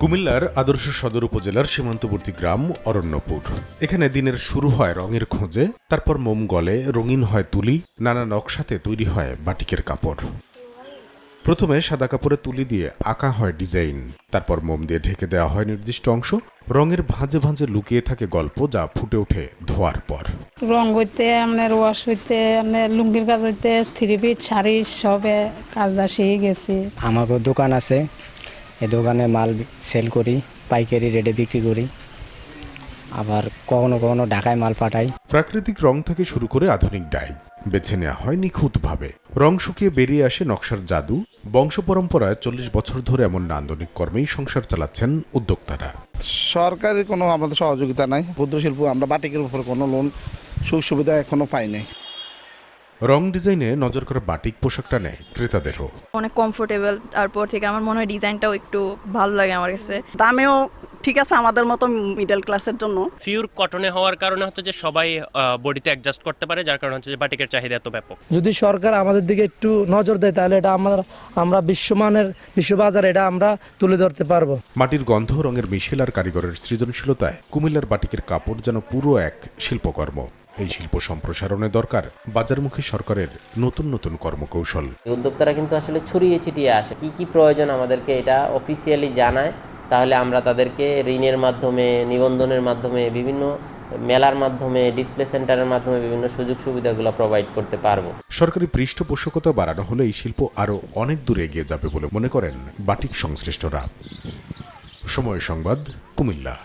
কুমিল্লার আদর্শ সদর উপজেলার সীমান্তবর্তী গ্রাম অরণ্যপুর। এখানে দিনের শুরু হয় রঙের খোঁজে, তারপর মোম গলে রঙিন হয় তুলি, নানা নকশাতে তৈরি হয় বাটিকের কাপড়। প্রথমে সাদা কাপড়ে তুলি দিয়ে আঁকা হয় ডিজাইন, তারপর মোম দিয়ে ঢেকে দেওয়া হয় নির্দিষ্ট অংশ। রঙের ভাঁজে ভাঁজে লুকিয়ে থাকে গল্প, যা ফুটে ওঠে ধোয়ার পর। রং হইতে আপনার ওয়াশ হইতে আপনার লুঙ্গির কাজ হইতে থ্রি পিস শাড়ি সবে কাজ শিখে গেছি। আমারও দোকান আছে, এই দোকানে মাল সেল করি, পাইকারি রেটে বিক্রি করি, আবার কখনো কখনো ঢাকায় মাল পাঠাই। প্রাকৃতিক রং থেকে শুরু করে আধুনিক ডাই বেছে নেওয়া হয় নিখুঁতভাবে। রং শুকিয়ে বেরিয়ে আসে নকশার জাদু। বংশ পরম্পরায় 40 বছর ধরে এমন নান্দনিক কর্মেই সংসার চালাচ্ছেন উদ্যোক্তারা। সরকারি কোনো আমাদের সহযোগিতা নাই। ক্ষুদ্র শিল্প আমরা বাটিকের উপর কোনো লোন সুযোগ সুবিধা এখনো পাই নাই। রং ডিজাইনে নজর করা বাটিক পোশাকটা নেয় ক্রেতাদেরও। অনেক কমফোর্টেবল, তারপর থেকে আমার মনে হয় ডিজাইনটাও একটু ভালো লাগে আমার কাছে। দামেও ঠিক আছে আমাদের মতো মিডল ক্লাসের জন্য। পিওর কটনে হওয়ার কারণে হচ্ছে যে সবাই বডিতে অ্যাডজাস্ট করতে পারে, যার কারণে হচ্ছে যে বাটিকের চাহিদা এত ব্যাপক। যদি সরকার আমাদের দিকে একটু নজর দেয় তাহলে এটা আমরা বিশ্ববাজারে এটা আমরা তুলে ধরতে পারবো। মাটির গন্ধ, রঙের মিশেল আর কারিগরের সৃজনশীলতায় কুমিল্লার বাটিকের কাপড় যেন পুরো এক শিল্পকর্ম। এই শিল্প সম্প্রসারণে দরকার বাজারমুখী সরকারের নতুন নতুন কর্মকৌশল। উদ্যোক্তারা কিন্তু আসলে ছড়িয়ে ছিটিয়ে আসে, কি প্রয়োজন আমাদেরকে এটা অফিসিয়ালি জানায়, তাহলে আমরা তাদেরকে ঋণের মাধ্যমে, নিবন্ধনের মাধ্যমে, বিভিন্ন মেলার মাধ্যমে, ডিসপ্লে সেন্টারের মাধ্যমে বিভিন্ন সুযোগ সুবিধাগুলো প্রোভাইড করতে পারবো। সরকারি পৃষ্ঠপোষকতা বাড়ানো হলে এই শিল্প আরও অনেক দূরে এগিয়ে যাবে বলে মনে করেন বাটিক সংশ্লিষ্টরা। সময় সংবাদ, কুমিল্লা।